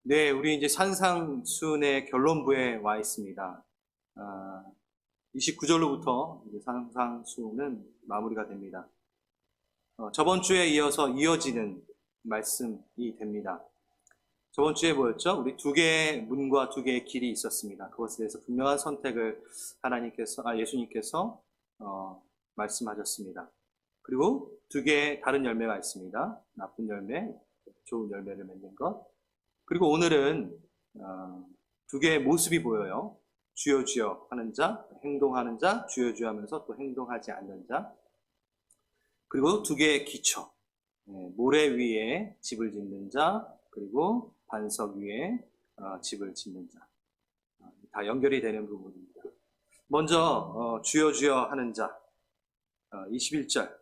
네, 우리 이제 산상순의 결론부에 와 있습니다. 29절로부터 이제 산상순은 마무리가 됩니다. 저번 주에 이어서 이어지는 말씀이 됩니다. 저번 주에 뭐였죠? 우리 두 개의 문과 두 개의 길이 있었습니다. 그것에 대해서 분명한 선택을 예수님께서 말씀하셨습니다. 그리고 두 개의 다른 열매가 있습니다. 나쁜 열매, 좋은 열매를 맺는 것. 그리고 오늘은 두 개의 모습이 보여요. 주여 주여 하는 자, 행동하는 자, 주여 주여 하면서 또 행동하지 않는 자. 그리고 두 개의 기초, 모래 위에 집을 짓는 자, 그리고 반석 위에 집을 짓는 자. 다 연결이 되는 부분입니다. 먼저 주여 주여 하는 자, 21절.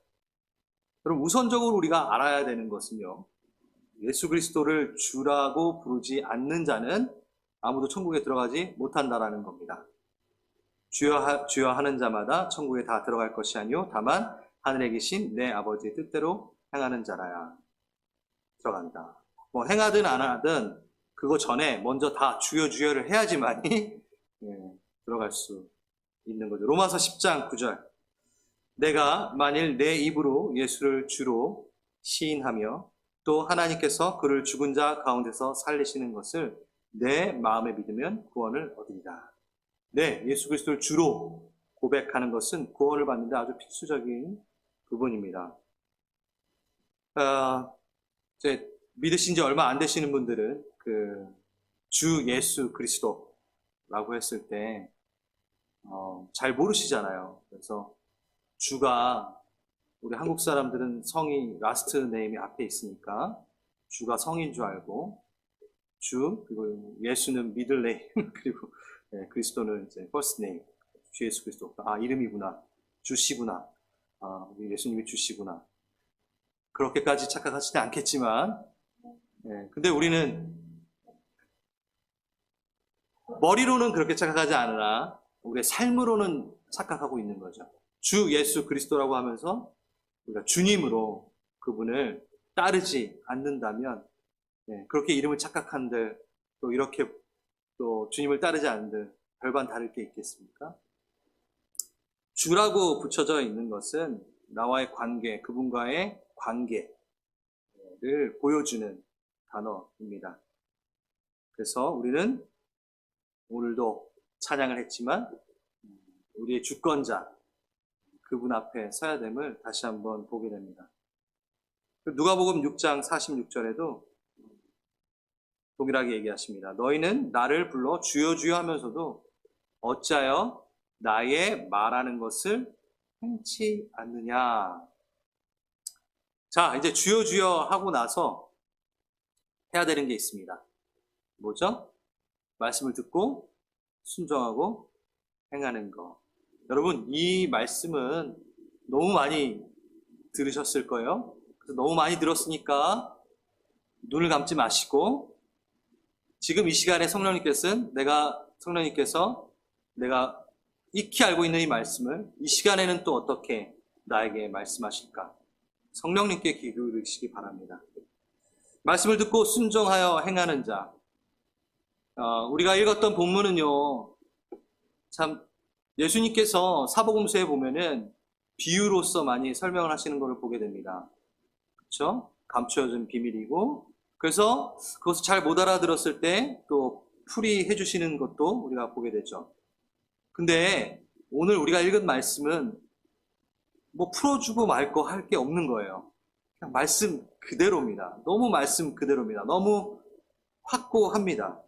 그럼 우선적으로 우리가 알아야 되는 것은요, 예수 그리스도를 주라고 부르지 않는 자는 아무도 천국에 들어가지 못한다라는 겁니다. 주여 주여 하는 자마다 천국에 다 들어갈 것이 아니요 다만 하늘에 계신 내 아버지의 뜻대로 행하는 자라야 들어간다. 뭐 행하든 안 하든 그거 전에 먼저 다 주여 주여를 해야지만이 들어갈 수 있는 거죠. 로마서 10장 9절. 내가 만일 내 입으로 예수를 주로 시인하며 또 하나님께서 그를 죽은 자 가운데서 살리시는 것을 내 마음에 믿으면 구원을 얻으리라. 네, 예수 그리스도를 주로 고백하는 것은 구원을 받는 데 아주 필수적인 부분입니다. 이제 믿으신 지 얼마 안 되시는 분들은 주 예수 그리스도라고 했을 때 잘 모르시잖아요. 그래서 주가 우리 한국 사람들은 성이 라스트 네임이 앞에 있으니까 주가 성인 줄 알고 주 그리고 예수는 미들 네임 그리고 그리스도는 이제 퍼스트 네임 주 예수 그리스도 이름이구나 주시구나 우리 예수님이 주시구나 그렇게까지 착각하지는 않겠지만 근데 우리는 머리로는 그렇게 착각하지 않으나 우리의 삶으로는 착각하고 있는 거죠. 주 예수 그리스도라고 하면서 우리가 주님으로 그분을 따르지 않는다면 그렇게 이름을 착각한들 또 이렇게 또 주님을 따르지 않는들 별반 다를 게 있겠습니까? 주라고 붙여져 있는 것은 나와의 관계, 그분과의 관계를 보여주는 단어입니다. 그래서 우리는 오늘도 찬양을 했지만 우리의 주권자 그분 앞에 서야 됨을 다시 한번 보게 됩니다. 누가복음 6장 46절에도 동일하게 얘기하십니다. 너희는 나를 불러 주여 주여 하면서도 어찌하여 나의 말하는 것을 행치 않느냐. 자, 이제 주여 주여 하고 나서 해야 되는 게 있습니다. 뭐죠? 말씀을 듣고 순종하고 행하는 거. 여러분, 이 말씀은 너무 많이 들으셨을 거예요. 그래서 너무 많이 들었으니까 눈을 감지 마시고 지금 이 시간에 성령님께서 내가 익히 알고 있는 이 말씀을 이 시간에는 또 어떻게 나에게 말씀하실까? 성령님께 귀 기울이시기 바랍니다. 말씀을 듣고 순종하여 행하는 자. 우리가 읽었던 본문은요, 참 예수님께서 사복음서에 보면은 비유로서 많이 설명을 하시는 것을 보게 됩니다. 그렇죠? 감추어진 비밀이고 그래서 그것을 잘 못 알아들었을 때 또 풀이해 주시는 것도 우리가 보게 되죠. 근데 오늘 우리가 읽은 말씀은 뭐 풀어주고 말 거 할 게 없는 거예요. 그냥 말씀 그대로입니다. 너무 말씀 그대로입니다. 너무 확고합니다.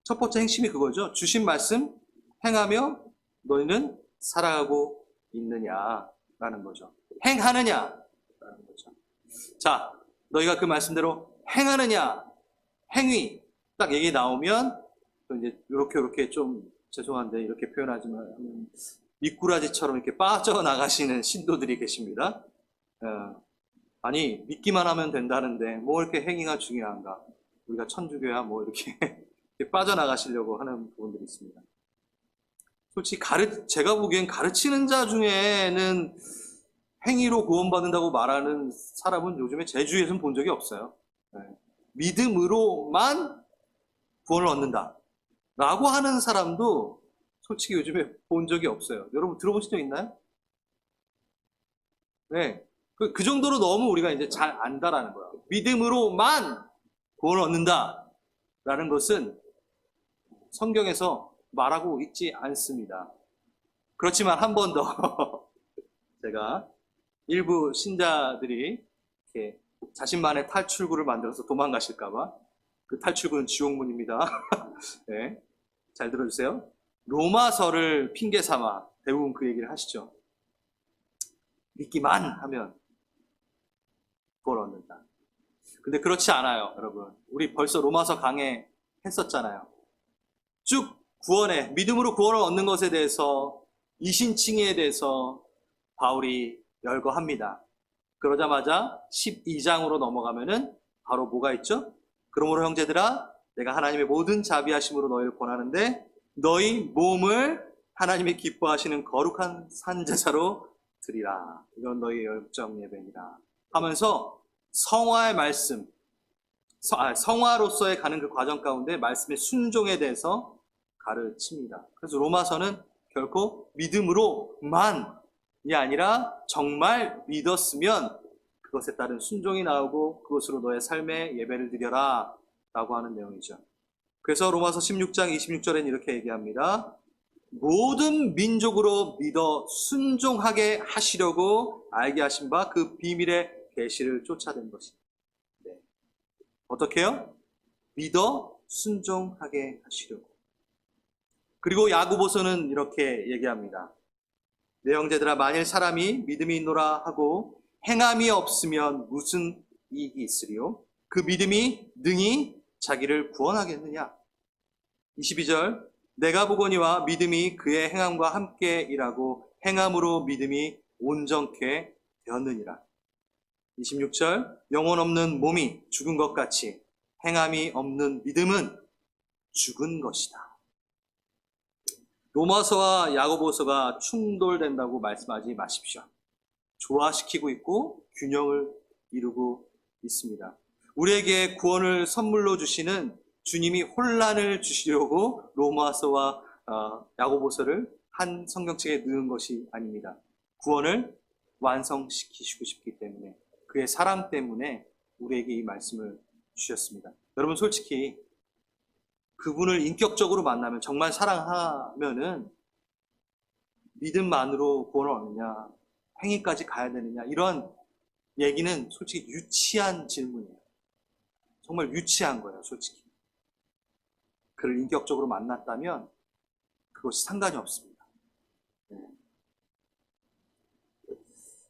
첫 번째 핵심이 그거죠. 주신 말씀 행하며 너희는 살아가고 있느냐라는 거죠. 행하느냐라는 거죠. 자, 너희가 그 말씀대로 행하느냐, 행위 딱 얘기 나오면 또 이제 이렇게 좀 죄송한데 이렇게 표현하지만 미꾸라지처럼 이렇게 빠져나가시는 신도들이 계십니다. 아니 믿기만 하면 된다는데 뭐 이렇게 행위가 중요한가? 우리가 천주교야 뭐 이렇게 빠져나가시려고 하는 부분들이 있습니다. 솔직히 제가 보기엔 가르치는 자 중에는 행위로 구원받는다고 말하는 사람은 요즘에 제 주위에서는 본 적이 없어요. 믿음으로만 구원을 얻는다 라고 하는 사람도 솔직히 요즘에 본 적이 없어요. 여러분 들어보신 적 있나요? 네. 그 정도로 너무 우리가 이제 잘 안다라는 거야. 믿음으로만 구원을 얻는다 라는 것은 성경에서 말하고 있지 않습니다. 그렇지만 한 번 더 제가 일부 신자들이 이렇게 자신만의 탈출구를 만들어서 도망가실까봐, 그 탈출구는 지옥문입니다. 네, 잘 들어주세요. 로마서를 핑계 삼아 대부분 그 얘기를 하시죠. 믿기만 하면 구원 얻는다. 근데 그렇지 않아요, 여러분. 우리 벌써 로마서 강해 했었잖아요. 쭉 구원에, 믿음으로 구원을 얻는 것에 대해서, 이신칭의에 대해서 바울이 열거합니다. 그러자마자 12장으로 넘어가면은 바로 뭐가 있죠? 그러므로 형제들아, 내가 하나님의 모든 자비하심으로 너희를 권하는데 너희 몸을 하나님이 기뻐하시는 거룩한 산제사로 드리라. 이건 너희 열정 예배니라 하면서 성화의 말씀, 성화로서의 가는 그 과정 가운데 말씀의 순종에 대해서 가르칩니다. 그래서 로마서는 결코 믿음으로만이 아니라 정말 믿었으면 그것에 따른 순종이 나오고 그것으로 너의 삶에 예배를 드려라 라고 하는 내용이죠. 그래서 로마서 16장 26절에는 이렇게 얘기합니다. 모든 민족으로 믿어 순종하게 하시려고 알게 하신 바 그 비밀의 계시를 쫓아낸 것입니다. 네. 어떻게 해요? 믿어 순종하게 하시려고. 그리고 야고보서는 이렇게 얘기합니다. 내 형제들아, 만일 사람이 믿음이 있노라 하고 행함이 없으면 무슨 이익이 있으리요? 그 믿음이 능히 자기를 구원하겠느냐? 22절, 내가 보거니와 믿음이 그의 행함과 함께 일하고 행함으로 믿음이 온전케 되었느니라. 26절, 영혼 없는 몸이 죽은 것 같이 행함이 없는 믿음은 죽은 것이다. 로마서와 야고보서가 충돌된다고 말씀하지 마십시오. 조화시키고 있고 균형을 이루고 있습니다. 우리에게 구원을 선물로 주시는 주님이 혼란을 주시려고 로마서와 야고보서를 한 성경책에 넣은 것이 아닙니다. 구원을 완성시키시고 싶기 때문에, 그의 사랑 때문에 우리에게 이 말씀을 주셨습니다. 여러분 솔직히 그분을 인격적으로 만나면, 정말 사랑하면은 믿음만으로 구원을 얻느냐, 행위까지 가야 되느냐, 이런 얘기는 솔직히 유치한 질문이에요. 정말 유치한 거예요, 솔직히. 그를 인격적으로 만났다면 그것이 상관이 없습니다.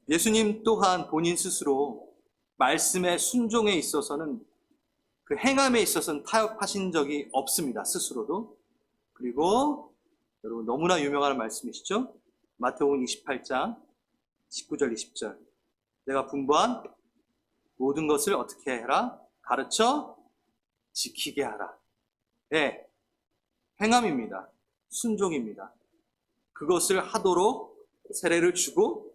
예수님 또한 본인 스스로 말씀의 순종에 있어서는, 그 행함에 있어서는 타협하신 적이 없습니다. 스스로도. 그리고 여러분 너무나 유명한 말씀이시죠? 마태복음 28장 19절 20절. 내가 분부한 모든 것을 어떻게 해라? 가르쳐 지키게 하라. 네, 행함입니다. 순종입니다. 그것을 하도록 세례를 주고,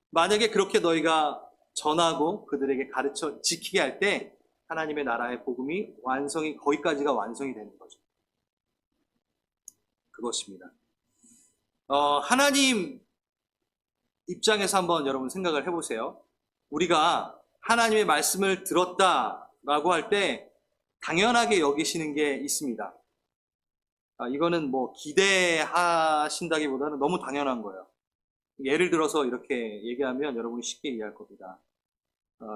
만약에 그렇게 너희가 전하고 그들에게 가르쳐 지키게 할 때 하나님의 나라의 복음이 완성이, 거기까지가 완성이 되는 거죠. 그것입니다. 하나님 입장에서 한번 여러분 생각을 해보세요. 우리가 하나님의 말씀을 들었다라고 할 때 당연하게 여기시는 게 있습니다. 이거는 뭐 기대하신다기보다는 너무 당연한 거예요. 예를 들어서 이렇게 얘기하면 여러분이 쉽게 이해할 겁니다.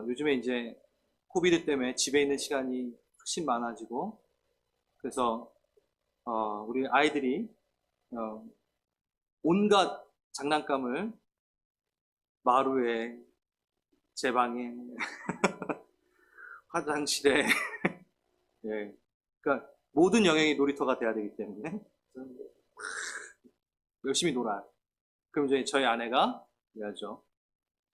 요즘에 이제 코비드 때문에 집에 있는 시간이 훨씬 많아지고, 그래서 우리 아이들이 온갖 장난감을 마루에, 제 방에, 화장실에, 예, 그러니까 모든 영역이 놀이터가 돼야 되기 때문에 열심히 놀아요. 그럼 이제 저희 아내가 이래야죠.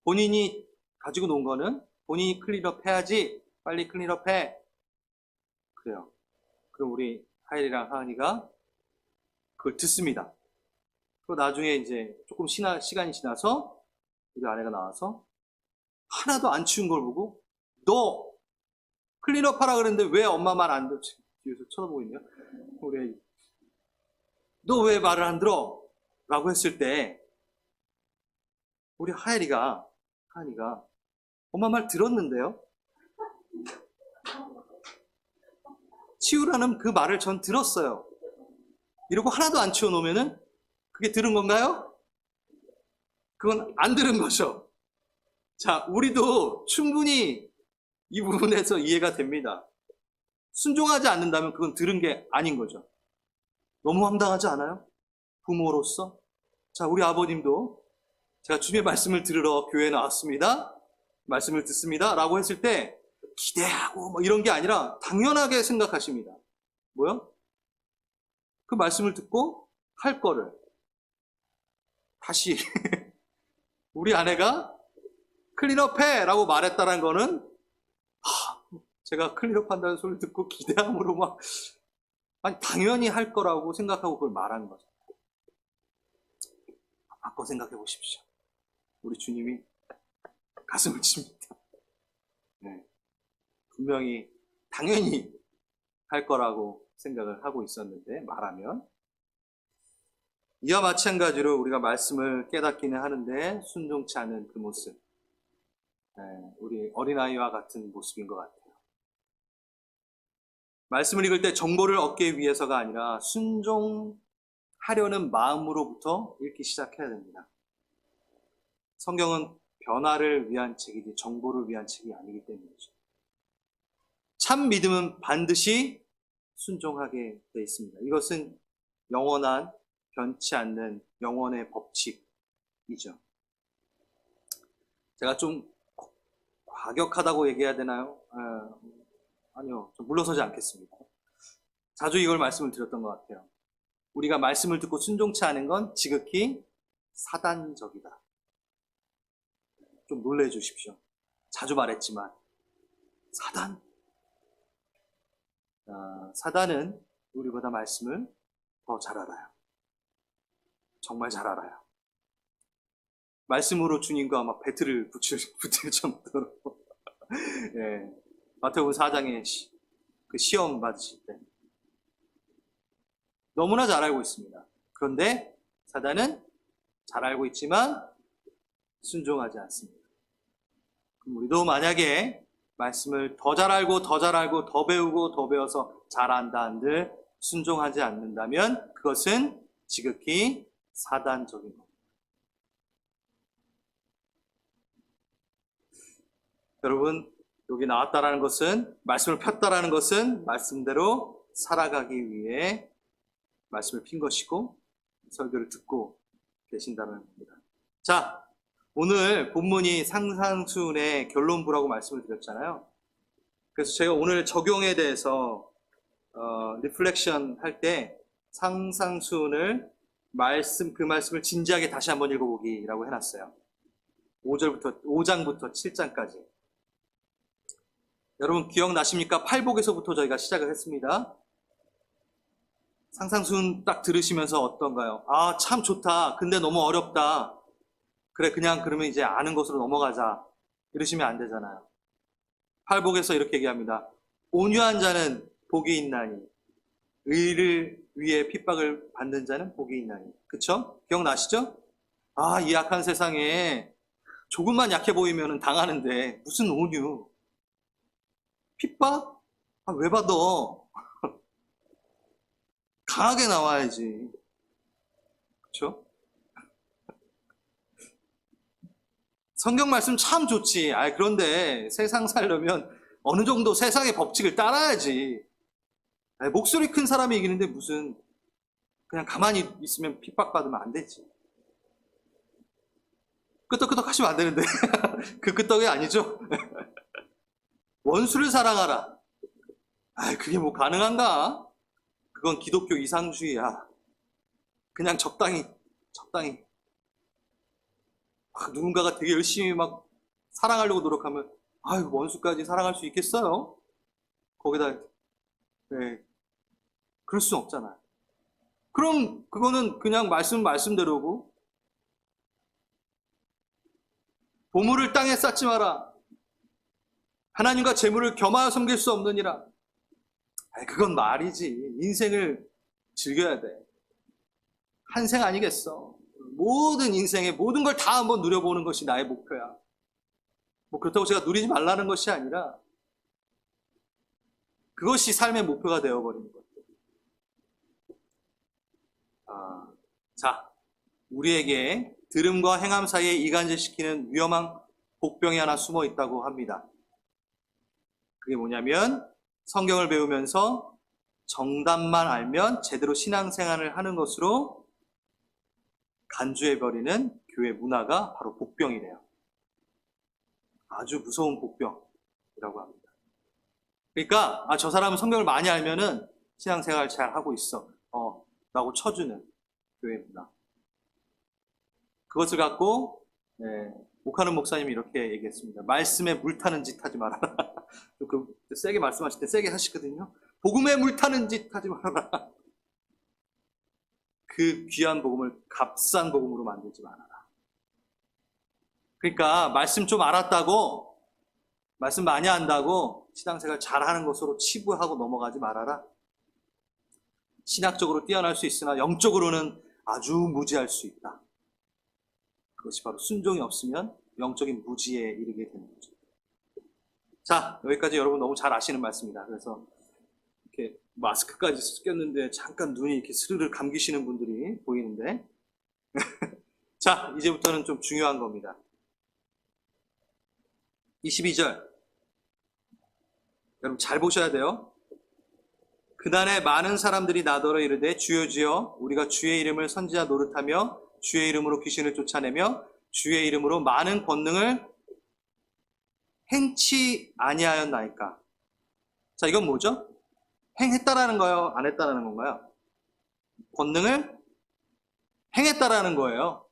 본인이 가지고 논 거는 본인이 클린업 해야지, 빨리 클린업 해. 그래요. 그럼 우리 하일이랑 하은이가 그걸 듣습니다. 그리고 나중에 이제 조금 시간이 지나서 우리 아내가 나와서 하나도 안 치운 걸 보고, 너 클린업 하라 그랬는데 왜 엄마 말 안 듣지? 뒤에서 쳐다보고 있네요. 우리 너 왜 말을 안 들어? 라고 했을 때 우리 하엘이가 엄마 말 들었는데요? 치우라는 그 말을 전 들었어요. 이러고 하나도 안 치워놓으면은 그게 들은 건가요? 그건 안 들은 거죠. 자, 우리도 충분히 이 부분에서 이해가 됩니다. 순종하지 않는다면 그건 들은 게 아닌 거죠. 너무 황당하지 않아요? 부모로서. 자, 우리 아버님도 제가 주님의 말씀을 들으러 교회에 나왔습니다. 말씀을 듣습니다. 라고 했을 때 기대하고 뭐 이런 게 아니라 당연하게 생각하십니다. 뭐요? 그 말씀을 듣고 할 거를 다시 우리 아내가 클린업해! 라고 말했다는 거는 제가 클린업 한다는 소리를 듣고 기대함으로 아니 당연히 할 거라고 생각하고 그걸 말하는 거죠. 바꿔 생각해 보십시오. 우리 주님이 가슴을 칩니다. 네. 분명히 당연히 할 거라고 생각을 하고 있었는데 말하면 이와 마찬가지로 우리가 말씀을 깨닫기는 하는데 순종치 않은 그 모습, 우리 어린아이와 같은 모습인 것 같아요. 말씀을 읽을 때 정보를 얻기 위해서가 아니라 순종하려는 마음으로부터 읽기 시작해야 됩니다. 성경은 변화를 위한 책이지 정보를 위한 책이 아니기 때문이죠. 참 믿음은 반드시 순종하게 되어 있습니다. 이것은 영원한 변치 않는 영원의 법칙이죠. 제가 좀 과격하다고 얘기해야 되나요? 아니요, 좀 물러서지 않겠습니다. 자주 이걸 말씀을 드렸던 것 같아요. 우리가 말씀을 듣고 순종치 않은 건 지극히 사단적이다. 좀 놀래 주십시오. 자주 말했지만 사단? 사단은 우리보다 말씀을 더 잘 알아요. 정말 잘 알아요. 말씀으로 주님과 막 배틀을 붙일 정도로 예, 마태복음 4장의 그 시험 받으실 때 너무나 잘 알고 있습니다. 그런데 사단은 잘 알고 있지만 순종하지 않습니다. 그럼 우리도 만약에 말씀을 더 잘 알고 더 잘 알고 더 배우고 더 배워서 잘 안다 한들 순종하지 않는다면 그것은 지극히 사단적인 겁니다. 여러분, 여기 나왔다라는 것은, 말씀을 폈다라는 것은 말씀대로 살아가기 위해 말씀을 핀 것이고 설교를 듣고 계신다는 겁니다. 자, 오늘 본문이 상상순의 결론부라고 말씀을 드렸잖아요. 그래서 제가 오늘 적용에 대해서 리플렉션 할 때 상상순을 그 말씀을 진지하게 다시 한번 읽어보기라고 해놨어요. 5장부터 7장까지. 여러분 기억나십니까? 팔복에서부터 저희가 시작을 했습니다. 상상순 딱 들으시면서 어떤가요? 아, 참 좋다. 근데 너무 어렵다. 그래, 그냥 그러면 이제 아는 것으로 넘어가자. 이러시면 안 되잖아요. 팔복에서 이렇게 얘기합니다. 온유한 자는 복이 있나니 의를 위해 핍박을 받는 자는 복이 있나니. 그쵸? 기억나시죠? 아, 이 약한 세상에 조금만 약해 보이면 당하는데 무슨 온유. 핍박? 아, 왜 받아? 강하게 나와야지. 그쵸? 성경 말씀 참 좋지. 그런데 세상 살려면 어느 정도 세상의 법칙을 따라야지. 목소리 큰 사람이 이기는데 무슨 그냥 가만히 있으면 핍박받으면 안 되지. 끄떡끄떡 하시면 안 되는데. 그 끄떡이 아니죠. 원수를 사랑하라. 그게 뭐 가능한가? 그건 기독교 이상주의야. 그냥 적당히. 누군가가 되게 열심히 막 사랑하려고 노력하면, 원수까지 사랑할 수 있겠어요? 거기다, 네. 그럴 수 없잖아요. 그럼 그거는 그냥 말씀대로고, 보물을 땅에 쌓지 마라. 하나님과 재물을 겸하여 섬길 수 없느니라. 그건 말이지. 인생을 즐겨야 돼. 한 생 아니겠어. 모든 인생의 모든 걸 다 한번 누려보는 것이 나의 목표야. 뭐 그렇다고 제가 누리지 말라는 것이 아니라 그것이 삶의 목표가 되어버리는 거죠. 자, 우리에게 들음과 행함 사이에 이간질시키는 위험한 복병이 하나 숨어 있다고 합니다. 그게 뭐냐면 성경을 배우면서 정답만 알면 제대로 신앙생활을 하는 것으로 간주해버리는 교회 문화가 바로 복병이래요. 아주 무서운 복병이라고 합니다. 그러니까 저 사람은 성경을 많이 알면은 신앙생활 잘 하고 있어 라고 쳐주는 교회 문화. 그것을 갖고 목하는 목사님이 이렇게 얘기했습니다. 말씀에 물타는 짓 하지 말아라. 그 세게 말씀하실 때 세게 하시거든요. 복음에 물타는 짓 하지 말아라. 그 귀한 복음을 값싼 복음으로 만들지 말아라. 그러니까 말씀 좀 알았다고, 말씀 많이 안다고 신앙생활 잘하는 것으로 치부하고 넘어가지 말아라. 신학적으로 뛰어날 수 있으나 영적으로는 아주 무지할 수 있다. 그것이 바로 순종이 없으면 영적인 무지에 이르게 되는 거죠. 자, 여기까지 여러분 너무 잘 아시는 말씀입니다. 그래서 이렇게 마스크까지 꼈는데 잠깐 눈이 이렇게 스르르 감기시는 분들이 보이는데 자, 이제부터는 좀 중요한 겁니다. 22절 여러분 잘 보셔야 돼요. 그날에 많은 사람들이 나더러 이르되 주여 주여 우리가 주의 이름을 선지자 노릇하며 주의 이름으로 귀신을 쫓아내며 주의 이름으로 많은 권능을 행치 아니하였나이까. 자, 이건 뭐죠? 행했다라는 거예요? 안 했다라는 건가요? 권능을 행했다라는 거예요.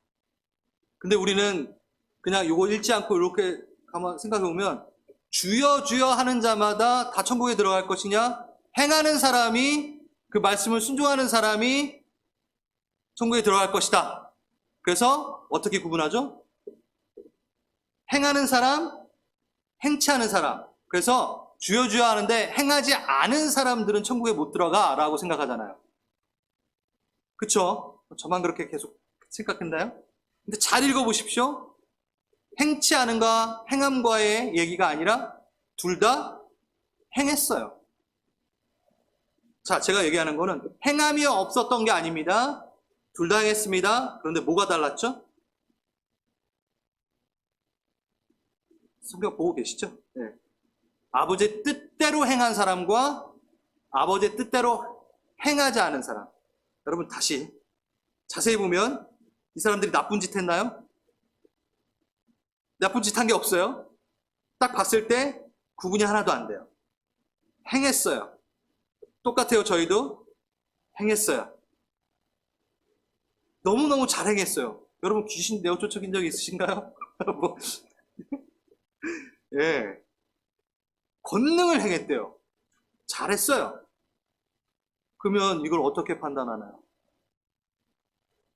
근데 우리는 그냥 이거 읽지 않고 이렇게 가만 생각해 보면 주여 주여 하는 자마다 다 천국에 들어갈 것이냐? 행하는 사람이 그 말씀을 순종하는 사람이 천국에 들어갈 것이다. 그래서 어떻게 구분하죠? 행하는 사람, 행치 않은 사람. 그래서 주여 주여 하는데 행하지 않은 사람들은 천국에 못 들어가 라고 생각하잖아요. 그쵸? 저만 그렇게 계속 생각했나요? 근데 잘 읽어보십시오. 행치 않은가 행함과의 얘기가 아니라 둘 다 행했어요. 자, 제가 얘기하는 거는 행함이 없었던 게 아닙니다. 둘 다 행했습니다. 그런데 뭐가 달랐죠? 성경 보고 계시죠? 네. 아버지의 뜻대로 행한 사람과 아버지의 뜻대로 행하지 않은 사람. 여러분 다시 자세히 보면 이 사람들이 나쁜 짓 했나요? 나쁜 짓 한 게 없어요. 딱 봤을 때 구분이 하나도 안 돼요. 행했어요. 똑같아요. 저희도 행했어요. 너무너무 잘 행했어요. 여러분 귀신 내어 쫓아긴 적이 있으신가요? 뭐. 예. 권능을 행했대요. 잘했어요. 그러면 이걸 어떻게 판단하나요?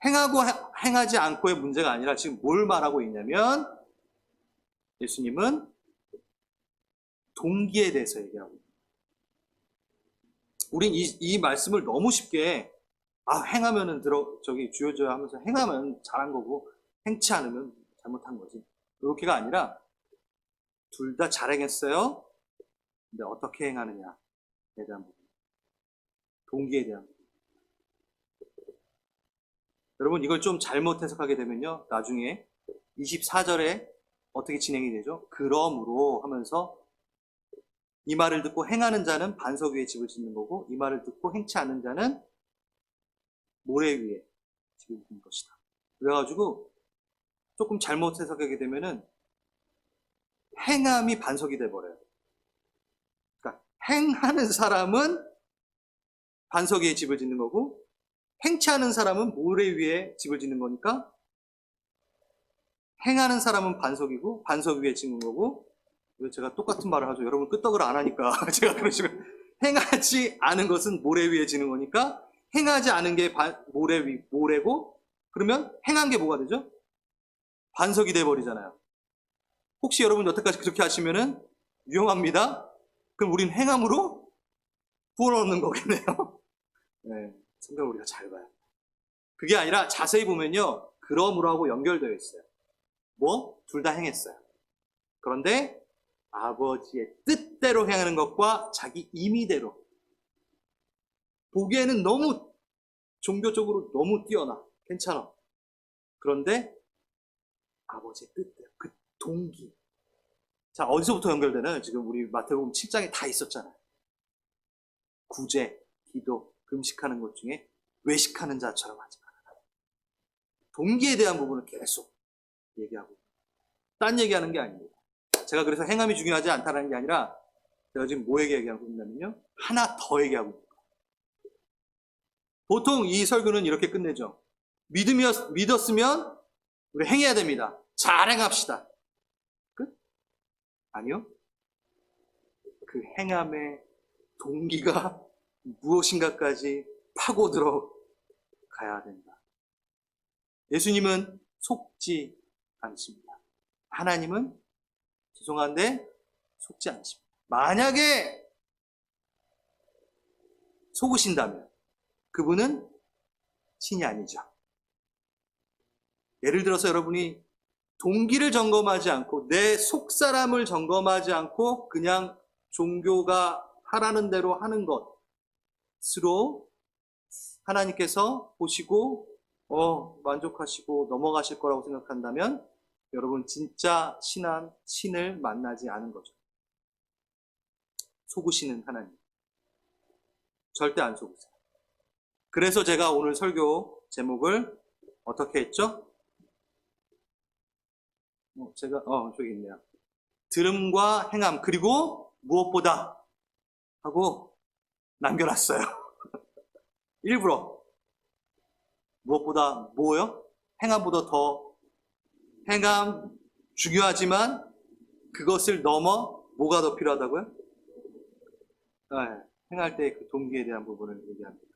행하고 행하지 않고의 문제가 아니라 지금 뭘 말하고 있냐면 예수님은 동기에 대해서 얘기하고 있어요. 우린 이 말씀을 너무 쉽게 행하면은 주여 주여 하면서 행하면 잘한 거고 행치 않으면 잘못한 거지. 그렇게가 아니라 둘 다 잘 행했어요. 근데 어떻게 행하느냐에 대한 부분. 동기에 대한 부분. 여러분 이걸 좀 잘못 해석하게 되면요. 나중에 24절에 어떻게 진행이 되죠? 그러므로 하면서 이 말을 듣고 행하는 자는 반석 위에 집을 짓는 거고 이 말을 듣고 행치 않는 자는 모래 위에 집을 짓는 것이다. 그래가지고 조금 잘못 해석하게 되면은 행함이 반석이 돼버려요. 그러니까 행하는 사람은 반석 위에 집을 짓는 거고 행치 않은 사람은 모래 위에 집을 짓는 거니까 행하는 사람은 반석이고 반석 위에 짓는 거고 왜 제가 똑같은 말을 하죠? 여러분 끄떡을 안 하니까 제가 그런 식으로 행하지 않은 것은 모래 위에 지는 거니까 행하지 않은 게 모래고 그러면 행한 게 뭐가 되죠? 반석이 돼버리잖아요. 혹시 여러분 여태까지 그렇게 하시면은 위험합니다. 그럼 우린 행함으로 구원 얻는 거겠네요. 네, 성경을 우리가 잘 봐요. 그게 아니라 자세히 보면요, 그러므로 하고 연결되어 있어요. 뭐? 둘 다 행했어요. 그런데 아버지의 뜻대로 행하는 것과 자기 임의대로, 보기에는 너무 종교적으로 너무 뛰어나, 괜찮아. 그런데 아버지의 뜻대로, 그 동기. 자, 어디서부터 연결되나요? 지금 우리 마태복음 7장에 다 있었잖아요. 구제, 기도, 금식하는 것 중에 외식하는 자처럼 하지 말아라. 동기에 대한 부분을 계속 얘기하고, 딴 얘기하는 게 아닙니다. 제가 그래서 행함이 중요하지 않다는 게 아니라, 제가 지금 뭐 얘기하고 있냐면요, 하나 더 얘기하고 있는 거예요. 보통 이 설교는 이렇게 끝내죠. 믿었으면 우리 행해야 됩니다. 잘 행합시다. 끝? 아니요. 그 행함의 동기가 무엇인가까지 파고들어 가야 된다. 예수님은 속지 않습니다. 하나님은 죄송한데 속지 않습니다. 만약에 속으신다면 그분은 신이 아니죠. 예를 들어서 여러분이 동기를 점검하지 않고 내 속사람을 점검하지 않고 그냥 종교가 하라는 대로 하는 것으로 하나님께서 보시고 만족하시고 넘어가실 거라고 생각한다면 여러분 진짜 신을 만나지 않은 거죠. 속으시는 하나님. 절대 안 속으세요. 그래서 제가 오늘 설교 제목을 어떻게 했죠? 저기 있네요. 들음과 행함, 그리고 무엇보다 하고 남겨놨어요. 일부러. 무엇보다 뭐요? 행함보다 더. 행함 중요하지만 그것을 넘어 뭐가 더 필요하다고요? 네, 행할 때 그 동기에 대한 부분을 얘기합니다.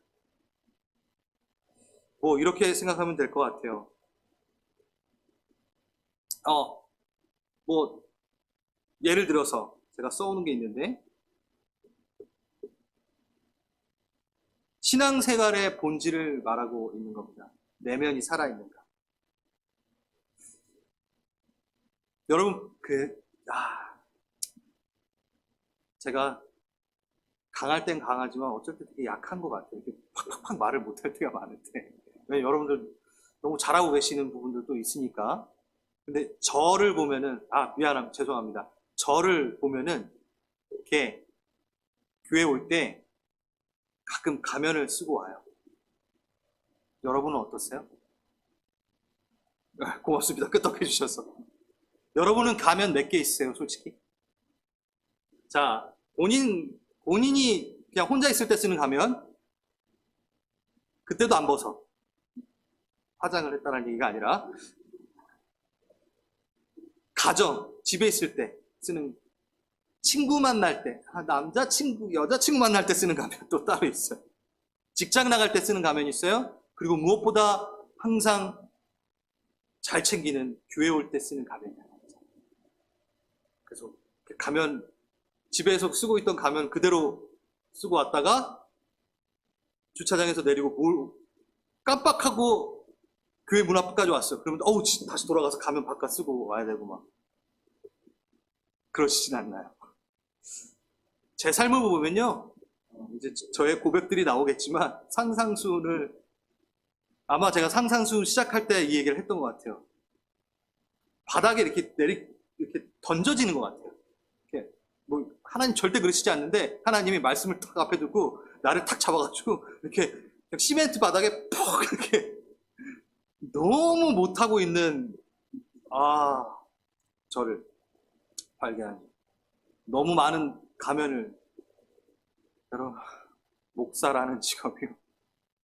이렇게 생각하면 될 것 같아요. 예를 들어서 제가 써오는 게 있는데, 신앙생활의 본질을 말하고 있는 겁니다. 내면이 살아있는가. 여러분, 제가 강할 땐 강하지만 어쩔 때 되게 약한 것 같아요. 이렇게 팍팍팍 말을 못할 때가 많은데. 왜 여러분들 너무 잘하고 계시는 부분들도 있으니까. 근데 저를 보면은, 죄송합니다. 저를 보면은, 이렇게 교회 올 때 가끔 가면을 쓰고 와요. 여러분은 어떠세요? 고맙습니다. 끄떡해 주셔서. 여러분은 가면 몇 개 있으세요, 솔직히? 자, 본인이 그냥 혼자 있을 때 쓰는 가면, 그때도 안 벗어. 화장을 했다는 얘기가 아니라, 집에 있을 때 쓰는, 친구 만날 때, 남자친구, 여자친구 만날 때 쓰는 가면 또 따로 있어요. 직장 나갈 때 쓰는 가면이 있어요. 그리고 무엇보다 항상 잘 챙기는 교회 올 때 쓰는 가면이 하나 있어요. 그래서 가면, 집에서 쓰고 있던 가면 그대로 쓰고 왔다가 주차장에서 내리고 깜빡하고 교회 문 앞까지 왔어요. 그러면 다시 돌아가서 가면 바깥 쓰고 와야 되고 막. 그러시진 않나요? 제 삶을 보면요, 이제 저의 고백들이 나오겠지만 아마 제가 상상수 시작할 때 이 얘기를 했던 것 같아요. 바닥에 이렇게 던져지는 것 같아요. 이렇게 하나님 절대 그러시지 않는데 하나님이 말씀을 탁 앞에 두고 나를 탁 잡아가지고 이렇게 시멘트 바닥에 푹 이렇게 너무 못하고 있는 저를 발견하니 너무 많은 가면을, 여러분, 목사라는 직업이요,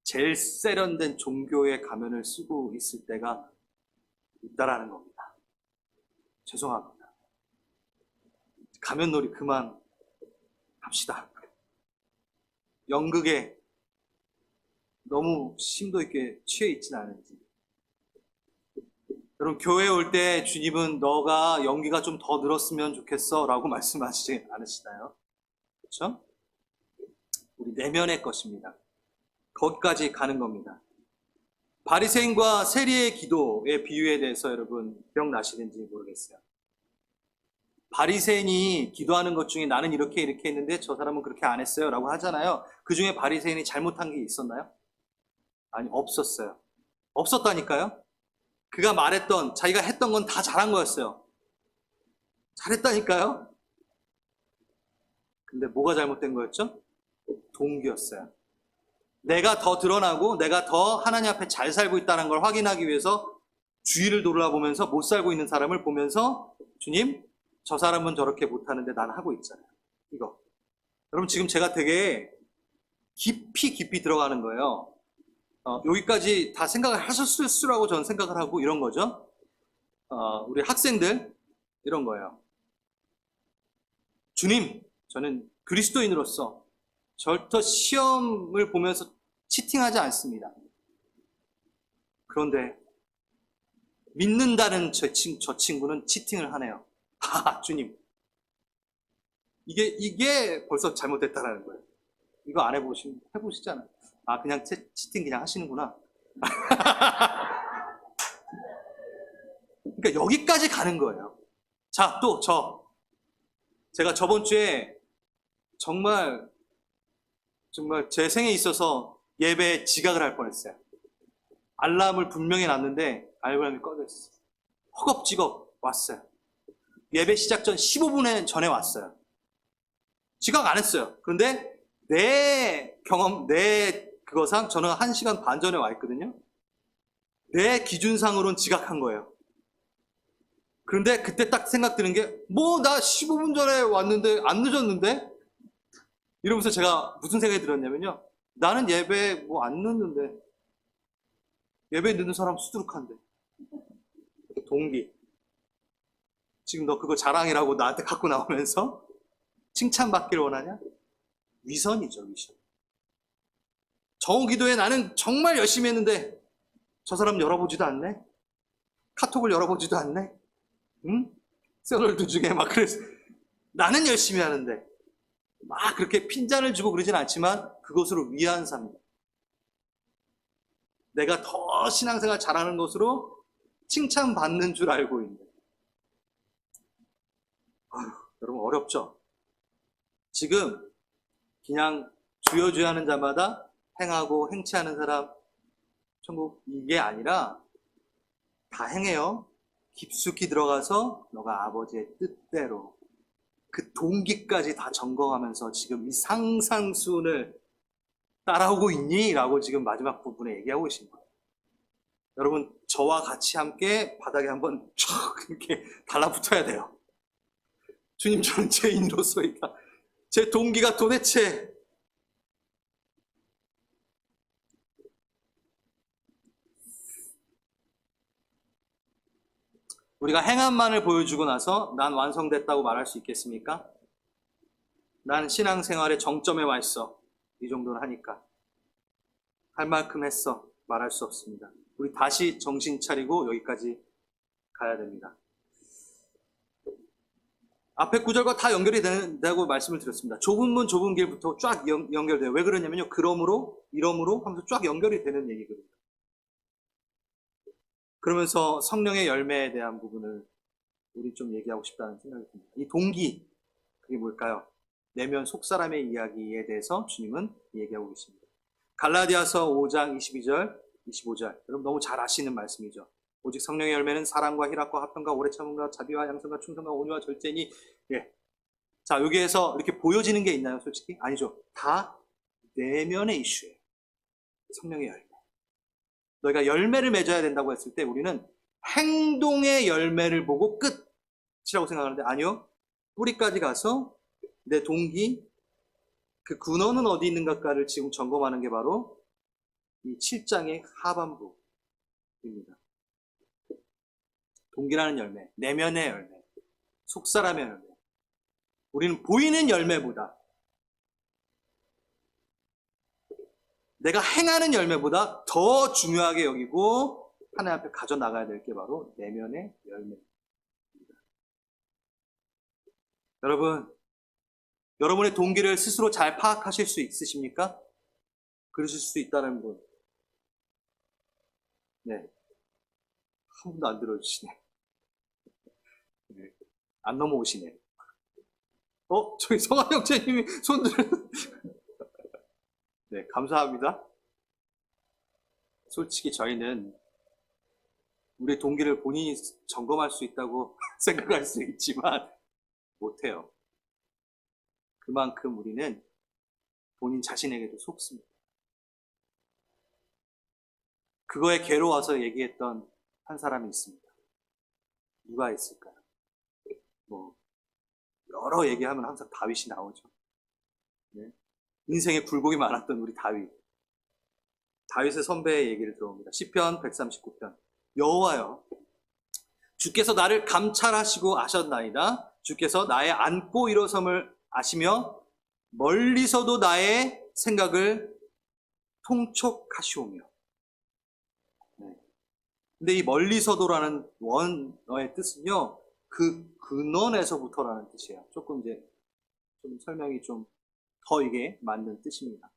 제일 세련된 종교의 가면을 쓰고 있을 때가 있다라는 겁니다. 죄송합니다. 가면놀이 그만 합시다. 연극에 너무 심도 있게 취해 있진 않은지. 여러분, 교회에 올 때 주님은 너가 연기가 좀 더 늘었으면 좋겠어 라고 말씀하시지 않으시나요? 그렇죠? 우리 내면의 것입니다. 거기까지 가는 겁니다. 바리새인과 세리의 기도의 비유에 대해서 여러분 기억나시는지 모르겠어요. 바리새인이 기도하는 것 중에 나는 이렇게 했는데 저 사람은 그렇게 안 했어요 라고 하잖아요. 그 중에 바리새인이 잘못한 게 있었나요? 아니, 없었어요. 없었다니까요. 그가 말했던, 자기가 했던 건 다 잘한 거였어요. 잘했다니까요. 근데 뭐가 잘못된 거였죠? 동기였어요. 내가 더 드러나고 내가 더 하나님 앞에 잘 살고 있다는 걸 확인하기 위해서 주위를 돌아보면서 못 살고 있는 사람을 보면서 주님, 저 사람은 저렇게 못하는데 난 하고 있잖아요. 이거. 여러분, 지금 제가 되게 깊이 들어가는 거예요. 여기까지 다 생각을 하셨을수라고 저는 생각을 하고 이런 거죠. 우리 학생들 이런 거예요. 주님, 저는 그리스도인으로서 절대 시험을 보면서 치팅하지 않습니다. 그런데 믿는다는 저 친구는 치팅을 하네요. 주님, 이게 벌써 잘못됐다라는 거예요. 이거 안 해보시잖아요. 그냥 치팅 그냥 하시는구나. 그러니까 여기까지 가는 거예요. 자, 또 제가 저번 주에 정말 제 생에 있어서 예배에 지각을 할 뻔했어요. 알람을 분명히 놨는데 알람이 꺼져 있어요. 허겁지겁 왔어요. 예배 시작 전 15분 전에 왔어요. 지각 안 했어요. 그런데 내 경험, 내 그거상 저는 1시간 반 전에 와 있거든요. 내 기준상으로는 지각한 거예요. 그런데 그때 딱 생각 드는 게, 나 15분 전에 왔는데 안 늦었는데? 이러면서 제가 무슨 생각이 들었냐면요. 나는 예배 안 늦는데. 예배 늦는 사람 수두룩한데. 동기. 지금 너 그거 자랑이라고 나한테 갖고 나오면서 칭찬받기를 원하냐? 위선이죠, 위선. 정오기도에 나는 정말 열심히 했는데 저 사람 열어보지도 않네? 카톡을 열어보지도 않네? 응? 셀러들 중에 그래서 나는 열심히 하는데 그렇게 핀잔을 주고 그러진 않지만 그것으로 위안 삼니다. 내가 더 신앙생활 잘하는 것으로 칭찬받는 줄 알고 있는데. 여러분, 어렵죠? 지금 그냥 주여 하는 자마다 행하고 행치하는 사람 천국, 이게 아니라 다 행해요. 깊숙이 들어가서 너가 아버지의 뜻대로 그 동기까지 다 점검하면서 지금 이 상상순을 따라오고 있니? 라고 지금 마지막 부분에 얘기하고 계신 거예요. 여러분, 저와 같이 함께 바닥에 한번 촥 이렇게 달라붙어야 돼요. 주님, 저는 죄인으로서이다. 제 동기가 도대체 우리가 행함만을 보여주고 나서 난 완성됐다고 말할 수 있겠습니까? 난 신앙생활의 정점에 와 있어. 이 정도는 하니까. 할 만큼 했어. 말할 수 없습니다. 우리 다시 정신 차리고 여기까지 가야 됩니다. 앞에 구절과 다 연결이 된다고 말씀을 드렸습니다. 좁은 문 좁은 길부터 쫙 연결돼요. 왜 그러냐면요. 그러므로 이러므로 하면서 쫙 연결이 되는 얘기거든요. 그러면서 성령의 열매에 대한 부분을 우리 좀 얘기하고 싶다는 생각이 듭니다. 이 동기, 그게 뭘까요? 내면 속사람의 이야기에 대해서 주님은 얘기하고 계십니다. 갈라디아서 5장 22절, 25절. 여러분 너무 잘 아시는 말씀이죠. 오직 성령의 열매는 사랑과 희락과 화평과 오래 참음과 자비와 양선과 충성과 온유와 절제니. 예. 자, 여기에서 이렇게 보여지는 게 있나요, 솔직히? 아니죠. 다 내면의 이슈예요. 성령의 열매. 너희가 열매를 맺어야 된다고 했을 때 우리는 행동의 열매를 보고 끝이라고 생각하는데, 아니요. 뿌리까지 가서 내 동기, 그 근원은 어디 있는가를 지금 점검하는 게 바로 이 7장의 하반부입니다. 동기라는 열매, 내면의 열매, 속사람의 열매. 우리는 보이는 열매보다, 내가 행하는 열매보다 더 중요하게 여기고 하나님 앞에 가져나가야 될 게 바로 내면의 열매입니다. 여러분, 여러분의 동기를 스스로 잘 파악하실 수 있으십니까? 그러실 수 있다는 분. 네. 한 분도 안 들어주시네. 네. 안 넘어오시네. 저기 성한 형제님이 손들을. 네, 감사합니다. 솔직히 저희는 우리 동기를 본인이 점검할 수 있다고 생각할 수 있지만 못해요. 그만큼 우리는 본인 자신에게도 속습니다. 그거에 괴로워서 얘기했던 한 사람이 있습니다. 누가 있을까요? 여러 얘기하면 항상 다윗이 나오죠. 네. 인생에 굴곡이 많았던 우리 다윗. 다윗의 선배의 얘기를 들어봅니다. 시편 139편. 여호와여, 주께서 나를 감찰하시고 아셨나이다. 주께서 나의 앉고 일어섬을 아시며 멀리서도 나의 생각을 통촉하시오며. 네. 근데 이 멀리서도라는 원어의 뜻은요, 그 근원에서부터라는 뜻이에요. 조금 이제 좀 설명이 좀 더 이게 맞는 뜻입니다.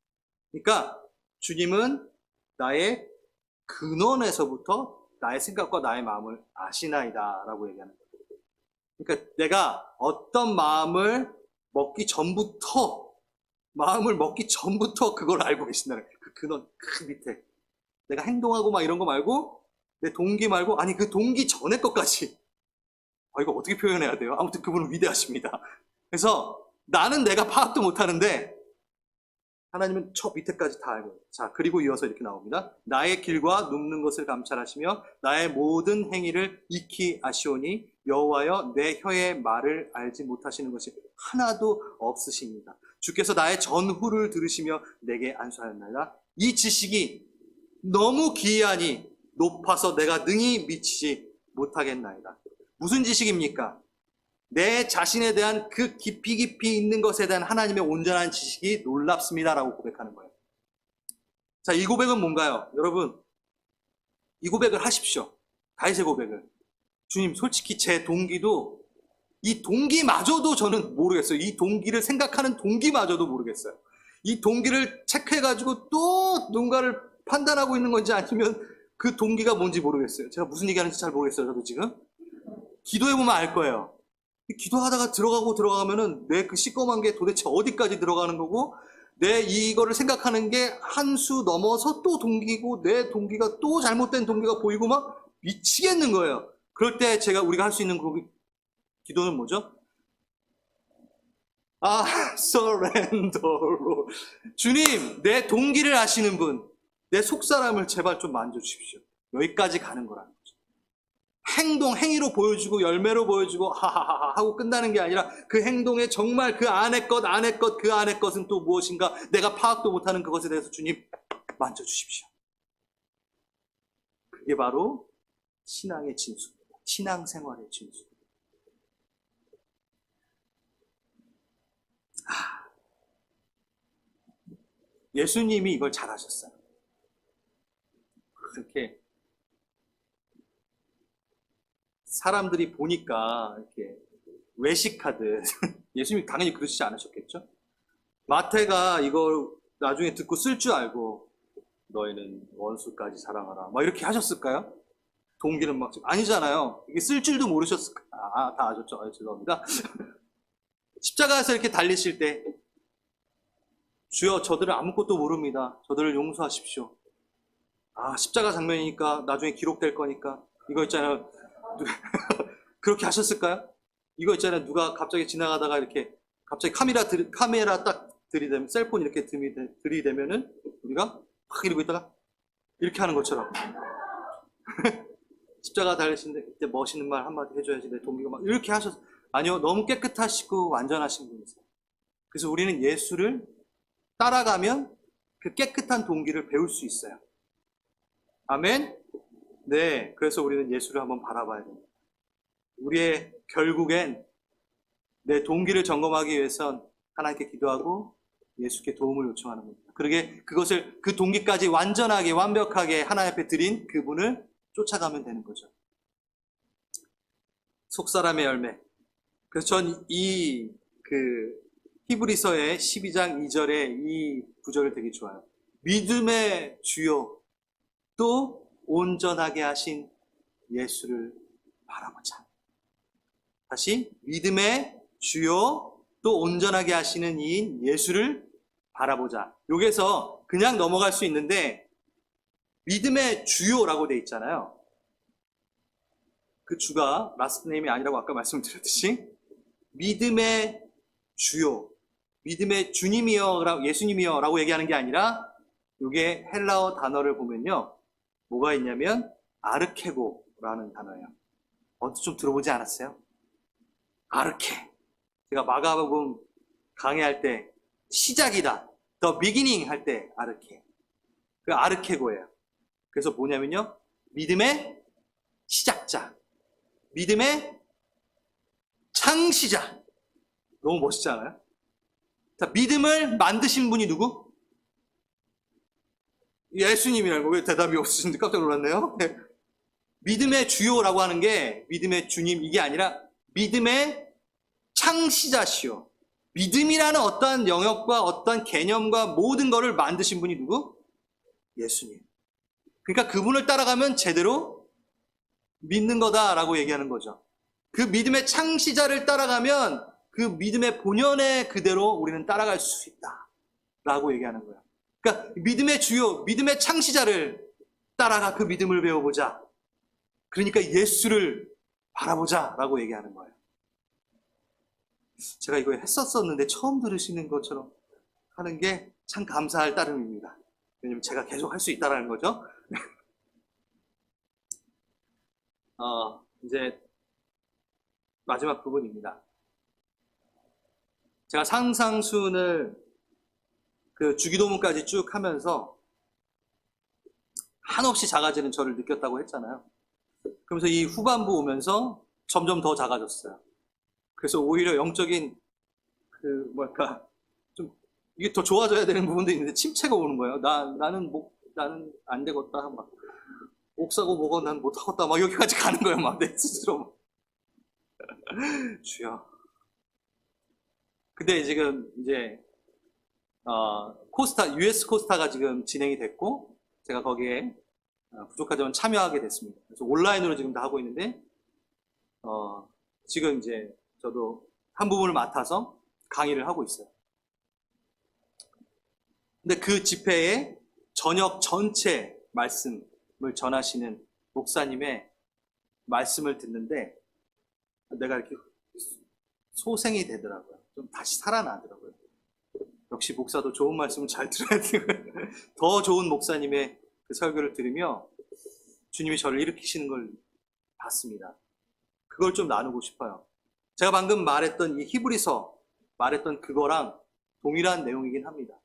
그러니까 주님은 나의 근원에서부터 나의 생각과 나의 마음을 아시나이다 라고 얘기하는 거예요. 그러니까 내가 어떤 마음을 먹기 전부터 그걸 알고 계신다는 거예요. 그 근원, 그 밑에. 내가 행동하고 막 이런 거 말고, 내 동기 말고, 아니 그 동기 전에 것까지. 이거 어떻게 표현해야 돼요? 아무튼 그분은 위대하십니다. 그래서 나는 내가 파악도 못하는데 하나님은 저 밑에까지 다 알고. 자, 그리고 이어서 이렇게 나옵니다. 나의 길과 눕는 것을 감찰하시며 나의 모든 행위를 익히 아시오니 여호와여, 내 혀의 말을 알지 못하시는 것이 하나도 없으십니다. 주께서 나의 전후를 들으시며 내게 안수하였나이다. 이 지식이 너무 기이하니 높아서 내가 능히 미치지 못하겠나이다. 무슨 지식입니까? 내 자신에 대한 그 깊이 있는 것에 대한 하나님의 온전한 지식이 놀랍습니다라고 고백하는 거예요. 자, 이 고백은 뭔가요? 여러분, 이 고백을 하십시오. 다윗의 고백을. 주님, 솔직히 제 동기도, 이 동기마저도 저는 모르겠어요. 이 동기를 생각하는 동기마저도 모르겠어요. 이 동기를 체크해가지고 또 누군가를 판단하고 있는 건지 아니면 그 동기가 뭔지 모르겠어요. 제가 무슨 얘기하는지 잘 모르겠어요. 저도 지금. 기도해보면 알 거예요. 기도하다가 들어가면은 내 그 시꺼먼 게 도대체 어디까지 들어가는 거고, 내 이거를 생각하는 게 한 수 넘어서 또 동기고, 내 동기가 또 잘못된 동기가 보이고 막 미치겠는 거예요. 그럴 때 우리가 할 수 있는 기도는 뭐죠? surrender. 주님, 내 동기를 아시는 분, 내 속사람을 제발 좀 만져주십시오. 여기까지 가는 거라는 거죠. 행위로 보여주고 열매로 보여주고 하하하 하고 끝나는 게 아니라 그 행동에 정말 그 안의 것은 또 무엇인가 내가 파악도 못하는 그것에 대해서 주님 만져주십시오. 그게 바로 신앙의 진수입니다. 신앙생활의 진수. 예수님이 이걸 잘하셨어요. 그렇게 사람들이 보니까 이렇게 외식하듯 예수님이 당연히 그러시지 않으셨겠죠? 마태가 이걸 나중에 듣고 쓸 줄 알고 너희는 원수까지 사랑하라 막 이렇게 하셨을까요? 동기는 막 아니잖아요. 이게 쓸 줄도 모르셨을까요? 다 아셨죠? 죄송합니다. 십자가에서 이렇게 달리실 때 주여, 저들은 아무것도 모릅니다. 저들을 용서하십시오. 십자가 장면이니까 나중에 기록될 거니까 이거 있잖아요. 그렇게 하셨을까요? 이거 있잖아요. 누가 갑자기 지나가다가 이렇게 갑자기 카메라 딱 들이대면, 셀폰 이렇게 들이대면은 우리가 막 이러고 있다가 이렇게 하는 것처럼 십자가 달리시는데 그때 멋있는 말 한마디 해줘야지 내 동기가 막 이렇게 아니요, 너무 깨끗하시고 완전하신 분이세요. 그래서 우리는 예수를 따라가면 그 깨끗한 동기를 배울 수 있어요. 아멘? 네, 그래서 우리는 예수를 한번 바라봐야 됩니다. 우리의 결국엔 내 동기를 점검하기 위해선 하나님께 기도하고 예수께 도움을 요청하는 겁니다. 그 동기까지 완전하게 완벽하게 하나님 앞에 드린 그분을 쫓아가면 되는 거죠. 속사람의 열매. 그래서 전 히브리서의 12장 2절의 이 구절을 되게 좋아요. 믿음의 주요 또 온전하게 하신 예수를 바라보자. 다시 믿음의 주요 또 온전하게 하시는 이인 예수를 바라보자. 여기서 그냥 넘어갈 수 있는데 믿음의 주요라고 돼 있잖아요. 그 주가 라스트 네임이 아니라고 아까 말씀드렸듯이 믿음의 주요, 믿음의 주님이여, 예수님이여 라고 얘기하는 게 아니라 이게 헬라어 단어를 보면요. 뭐가 있냐면 아르케고라는 단어예요. 어디 좀 들어보지 않았어요? 아르케. 제가 마가복음 강의할 때 시작이다. The beginning 할 때 아르케. 그 아르케고예요. 그래서 뭐냐면요. 믿음의 시작자. 믿음의 창시자. 너무 멋있지 않아요? 자, 믿음을 만드신 분이 누구? 예수님이라는 거. 왜 대답이 없으신지 깜짝 놀랐네요. 믿음의 주요라고 하는 게 믿음의 주님 이게 아니라 믿음의 창시자시오. 믿음이라는 어떠한 영역과 어떠한 개념과 모든 것을 만드신 분이 누구? 예수님. 그러니까 그분을 따라가면 제대로 믿는 거다라고 얘기하는 거죠. 그 믿음의 창시자를 따라가면 그 믿음의 본연의 그대로 우리는 따라갈 수 있다라고 얘기하는 거예요. 그러니까 믿음의 주요, 믿음의 창시자를 따라가 그 믿음을 배워보자. 그러니까 예수를 바라보자라고 얘기하는 거예요. 제가 이거 했었었는데 처음 들으시는 것처럼 하는 게 참 감사할 따름입니다. 왜냐면 제가 계속 할 수 있다라는 거죠. 이제 마지막 부분입니다. 제가 상상순을 그 주기도문까지 쭉 하면서 한없이 작아지는 저를 느꼈다고 했잖아요. 그러면서 이 후반부 오면서 점점 더 작아졌어요. 그래서 오히려 영적인 좀 이게 더 좋아져야 되는 부분도 있는데 침체가 오는 거예요. 나는 안 되겠다. 막 옥사고 뭐고 난 못하겠다. 막 여기까지 가는 거예요. 막 내 스스로. 주여. 근데 지금 이제 US 코스타가 지금 진행이 됐고 제가 거기에 부족하지만 참여하게 됐습니다. 그래서 온라인으로 지금 다 하고 있는데 지금 이제 저도 한 부분을 맡아서 강의를 하고 있어요. 근데 그 집회에 저녁 전체 말씀을 전하시는 목사님의 말씀을 듣는데 내가 이렇게 소생이 되더라고요. 좀 다시 살아나더라고요. 역시 목사도 좋은 말씀을 잘 들어야 되고요. 더 좋은 목사님의 그 설교를 들으며 주님이 저를 일으키시는 걸 봤습니다. 그걸 좀 나누고 싶어요. 제가 방금 말했던 이 히브리서 말했던 그거랑 동일한 내용이긴 합니다.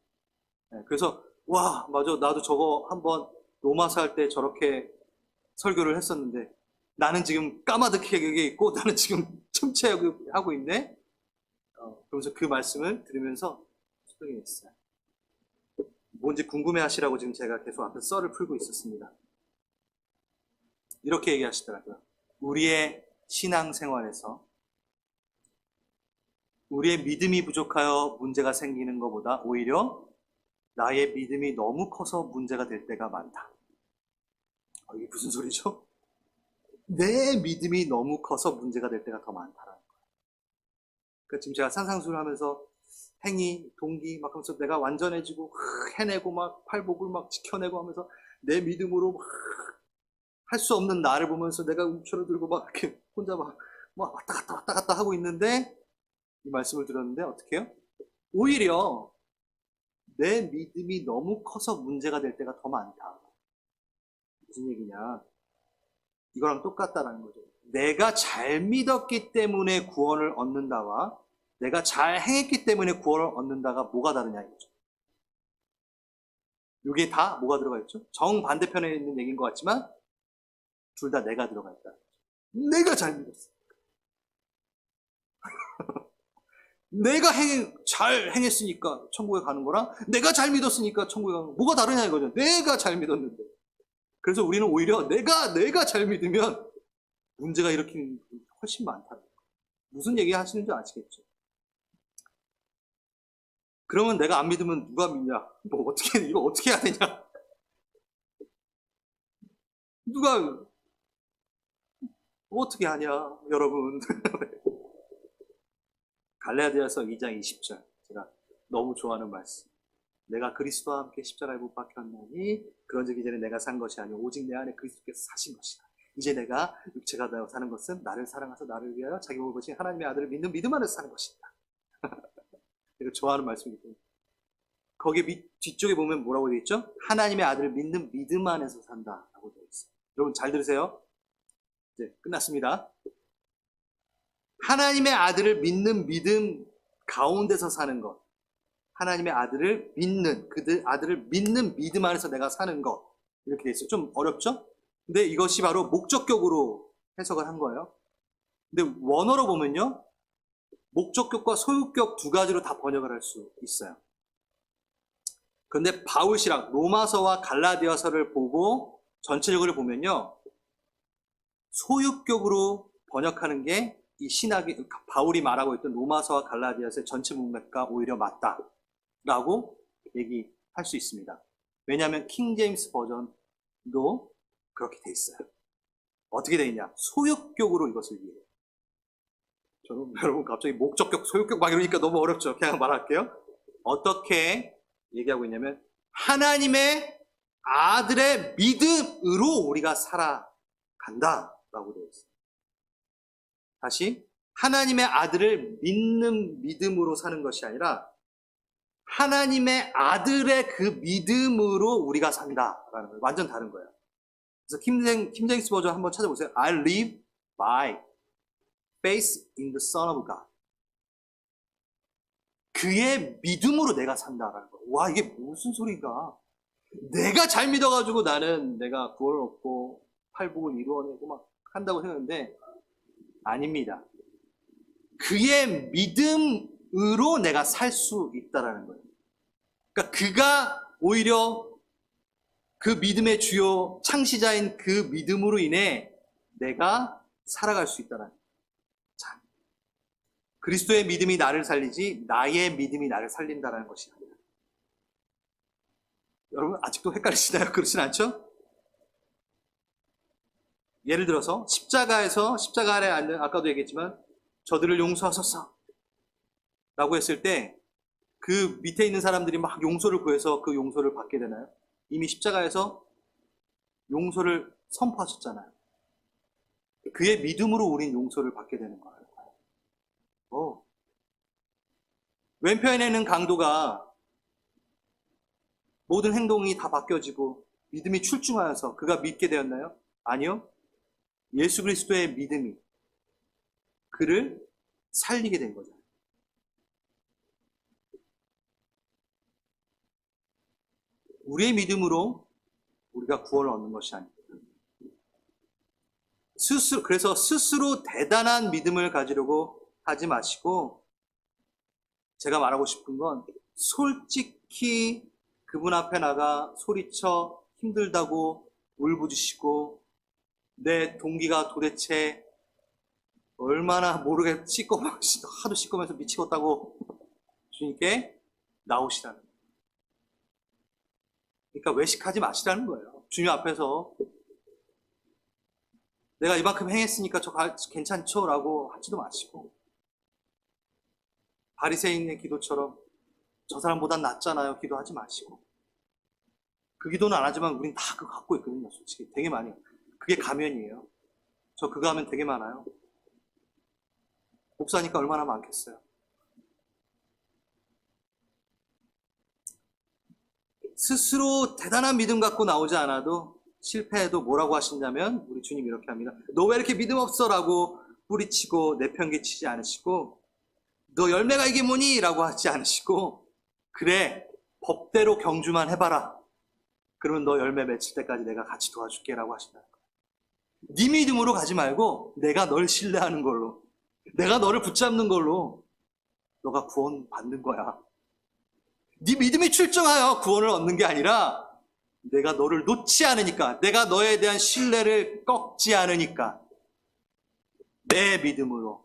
그래서 와 맞아 나도 저거 한번 로마서 할 때 저렇게 설교를 했었는데 나는 지금 까마득하게 있고 나는 지금 침체하고 있네. 그러면서 그 말씀을 들으면서 수긍이 됐어요. 뭔지 궁금해하시라고 지금 제가 계속 앞에 썰을 풀고 있었습니다. 이렇게 얘기하시더라고요. 우리의 신앙생활에서 우리의 믿음이 부족하여 문제가 생기는 것보다 오히려 나의 믿음이 너무 커서 문제가 될 때가 많다. 이게 무슨 소리죠? 내 믿음이 너무 커서 문제가 될 때가 더 많다라는 거예요. 그러니까 지금 제가 산상수를 하면서 행위, 동기 막 하면서 내가 완전해지고 해내고 막 팔복을 막 지켜내고 하면서 내 믿음으로 할 수 없는 나를 보면서 내가 움켜를 들고 막 이렇게 혼자 막 왔다 갔다 하고 있는데 이 말씀을 들었는데 어떻게 해요? 오히려 내 믿음이 너무 커서 문제가 될 때가 더 많다. 무슨 얘기냐? 이거랑 똑같다라는 거죠. 내가 잘 믿었기 때문에 구원을 얻는다와 내가 잘 행했기 때문에 구원을 얻는다가 뭐가 다르냐 이거죠. 이게 다 뭐가 들어가 있죠? 정반대편에 있는 얘기인 것 같지만 둘 다 내가 들어가 있다. 내가 잘 믿었어. 내가 잘 행했으니까 천국에 가는 거랑 내가 잘 믿었으니까 천국에 가는 거 뭐가 다르냐 이거죠. 내가 잘 믿었는데. 그래서 우리는 오히려 내가 잘 믿으면 문제가 일으키는 분이 훨씬 많다. 무슨 얘기 하시는지 아시겠죠? 그러면 내가 안 믿으면 누가 믿냐? 이거 어떻게 해야 되냐? 누가 어떻게 하냐, 여러분. 갈라디아서 2장 20절. 제가 너무 좋아하는 말씀. 내가 그리스도와 함께 십자가에 못 박혔나니 그런즉 이제는 내가 산 것이 아니오 오직 내 안에 그리스도께서 사신 것이다. 이제 내가 육체가 되어 사는 것은 나를 사랑하사 나를 위하여 자기 몸을 보신 하나님의 아들을 믿는 믿음 안에서 사는 것이다. 이거 좋아하는 말씀이기 때문에. 거기 뒤쪽에 보면 뭐라고 되어 있죠? 하나님의 아들을 믿는 믿음 안에서 산다라고 되어 있어요. 여러분 잘 들으세요. 이제 끝났습니다. 하나님의 아들을 믿는 믿음 가운데서 사는 것. 하나님의 아들을 믿는, 아들을 믿는 믿음 안에서 내가 사는 것. 이렇게 돼 있어요. 좀 어렵죠? 근데 이것이 바로 목적격으로 해석을 한 거예요. 근데 원어로 보면요. 목적격과 소유격 두 가지로 다 번역을 할 수 있어요. 그런데 바울시락 로마서와 갈라디아서를 보고 전체적으로 보면요. 소유격으로 번역하는 게 이 신학이 바울이 말하고 있던 로마서와 갈라디아서의 전체 문맥과 오히려 맞다라고 얘기할 수 있습니다. 왜냐하면 킹 제임스 버전도 그렇게 돼 있어요. 어떻게 돼 있냐? 소유격으로 이것을 이해해요. 저는 여러분 갑자기 목적격, 소유격 막 이러니까 너무 어렵죠. 그냥 말할게요. 어떻게 얘기하고 있냐면 하나님의 아들의 믿음으로 우리가 살아간다라고 되어 있어요. 다시 하나님의 아들을 믿는 믿음으로 사는 것이 아니라 하나님의 아들의 그 믿음으로 우리가 산다라는 거예요. 완전 다른 거예요. 그래서 킹 제임스 버전 한번 찾아보세요. I live by faith in the Son of God. 그의 믿음으로 내가 산다라는 거예요. 와, 이게 무슨 소리인가? 내가 잘 믿어가지고 내가 구원을 얻고 팔복을 이루어내고 막 한다고 생각했는데 아닙니다. 그의 믿음으로 내가 살 수 있다라는 거예요. 그러니까 그가 오히려 그 믿음의 주요 창시자인 그 믿음으로 인해 내가 살아갈 수 있다는 거예요. 자, 그리스도의 믿음이 나를 살리지 나의 믿음이 나를 살린다는 것이 아니라. 여러분 아직도 헷갈리시나요? 그렇진 않죠? 예를 들어서 십자가 아래 앉는 아까도 얘기했지만 저들을 용서하소서 라고 했을 때 그 밑에 있는 사람들이 막 용서를 구해서 그 용서를 받게 되나요? 이미 십자가에서 용서를 선포하셨잖아요. 그의 믿음으로 우린 용서를 받게 되는 거예요. 왼편에 있는 강도가 모든 행동이 다 바뀌어지고 믿음이 출중하여서 그가 믿게 되었나요? 아니요. 예수 그리스도의 믿음이 그를 살리게 된 거죠. 우리의 믿음으로 우리가 구원을 얻는 것이 아닙니다. 그래서 스스로 대단한 믿음을 가지려고 하지 마시고 제가 말하고 싶은 건 솔직히 그분 앞에 나가 소리쳐 힘들다고 울부짖으시고 내 동기가 도대체 얼마나 모르게 하도 씻고면서 미치겠다고 주님께 나오시라는 거예요. 그러니까 외식하지 마시라는 거예요. 주님 앞에서 내가 이만큼 행했으니까 괜찮죠? 라고 하지도 마시고 바리새인의 기도처럼 저 사람보단 낫잖아요. 기도하지 마시고 그 기도는 안 하지만 우린 다 그거 갖고 있거든요. 솔직히 되게 많이. 그게 가면이에요. 저 그거 하면 되게 많아요. 목사니까 얼마나 많겠어요. 스스로 대단한 믿음 갖고 나오지 않아도 실패해도 뭐라고 하시냐면 우리 주님 이렇게 합니다. 너 왜 이렇게 믿음 없어? 라고 뿌리치고 내팽개치지 않으시고 너 열매가 이게 뭐니? 라고 하지 않으시고 그래 법대로 경주만 해봐라. 그러면 너 열매 맺힐 때까지 내가 같이 도와줄게 라고 하신다는 거예요. 네 믿음으로 가지 말고 내가 널 신뢰하는 걸로 내가 너를 붙잡는 걸로 너가 구원 받는 거야. 네 믿음이 출중하여 구원을 얻는 게 아니라 내가 너를 놓지 않으니까, 내가 너에 대한 신뢰를 꺾지 않으니까 내 믿음으로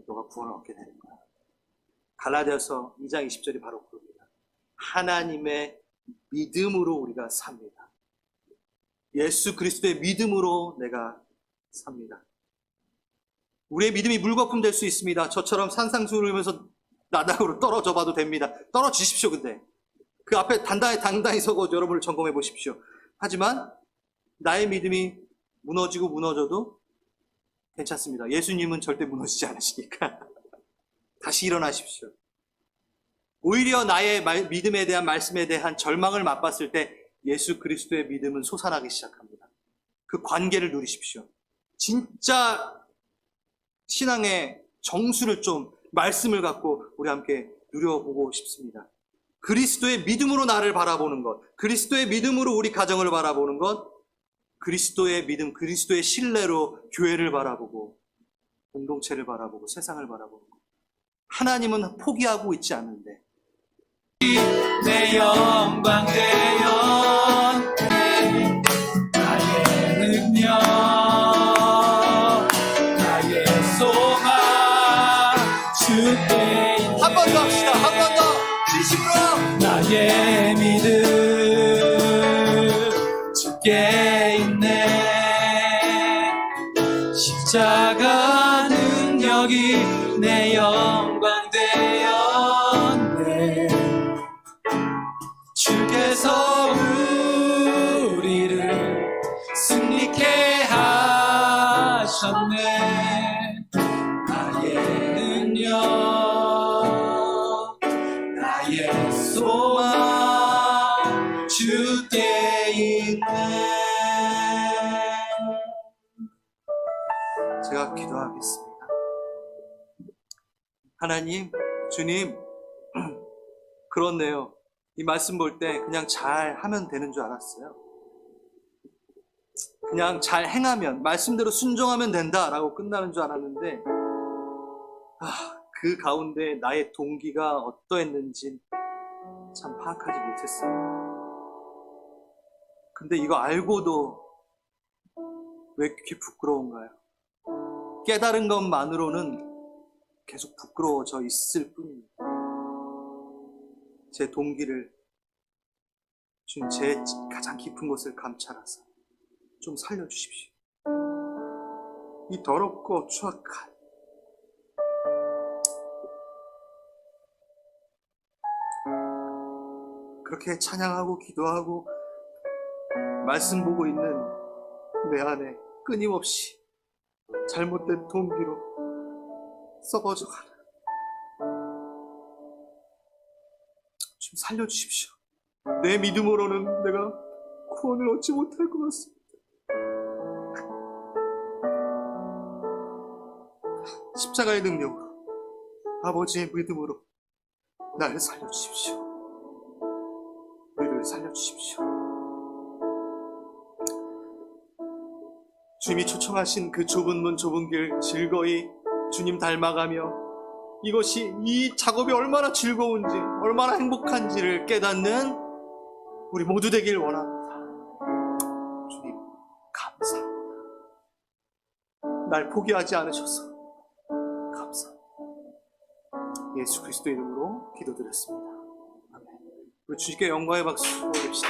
너가 구원을 얻게 되는 거야. 갈라디아서 2장 20절이 바로 그겁니다. 하나님의 믿음으로 우리가 삽니다. 예수 그리스도의 믿음으로 내가 삽니다. 우리의 믿음이 물거품 될 수 있습니다. 저처럼 산상수훈하면서 나닥으로 떨어져 봐도 됩니다. 떨어지십시오. 근데 그 앞에 당당히 서고 여러분을 점검해 보십시오. 하지만 나의 믿음이 무너지고 무너져도 괜찮습니다. 예수님은 절대 무너지지 않으시니까 다시 일어나십시오. 오히려 나의 믿음에 대한 말씀에 대한 절망을 맛봤을 때 예수 그리스도의 믿음은 솟아나기 시작합니다. 그 관계를 누리십시오. 진짜 신앙의 정수를 좀, 말씀을 갖고 우리 함께 누려보고 싶습니다. 그리스도의 믿음으로 나를 바라보는 것, 그리스도의 믿음으로 우리 가정을 바라보는 것, 그리스도의 믿음, 그리스도의 신뢰로 교회를 바라보고 공동체를 바라보고 세상을 바라보는 것. 하나님은 포기하고 있지 않는데 내 영광 되어 나의 능력 나의 소망 주께 있네. 한 번 더 합시다. 한 번 더 진심으로 나의 믿음 주께 있네. 십자가 능력이 내 영광 되었네. 주께서 우리를 승리케 하셨네. 나의 능력 나의 소망 주께 있네. 제가 기도하겠습니다. 하나님, 주님, 그렇네요. 이 말씀 볼 때 그냥 잘 하면 되는 줄 알았어요. 그냥 잘 행하면, 말씀대로 순종하면 된다라고 끝나는 줄 알았는데, 그 가운데 나의 동기가 어떠했는지 참 파악하지 못했어요. 근데 이거 알고도 왜 이렇게 부끄러운가요? 깨달은 것만으로는 계속 부끄러워져 있을 뿐입니다. 제 동기를 주님, 제 가장 깊은 곳을 감찰하사 좀 살려주십시오. 이 더럽고 추악한 그렇게 찬양하고 기도하고 말씀 보고 있는 내 안에 끊임없이 잘못된 동기로 썩어져가는 좀 살려주십시오. 내 믿음으로는 내가 구원을 얻지 못할 것 같습니다. 십자가의 능력으로, 아버지의 믿음으로 나를 살려주십시오. 우리를 살려주십시오. 주님이 초청하신 그 좁은 문 좁은 길 즐거이 주님 닮아가며 이것이, 이 작업이 얼마나 즐거운지 얼마나 행복한지를 깨닫는 우리 모두 되길 원합니다. 주님 감사합니다. 날 포기하지 않으셔서 감사합니다. 예수 그리스도 이름으로 기도드렸습니다. 아멘. 우리 주님께 영광의 박수 올립시다.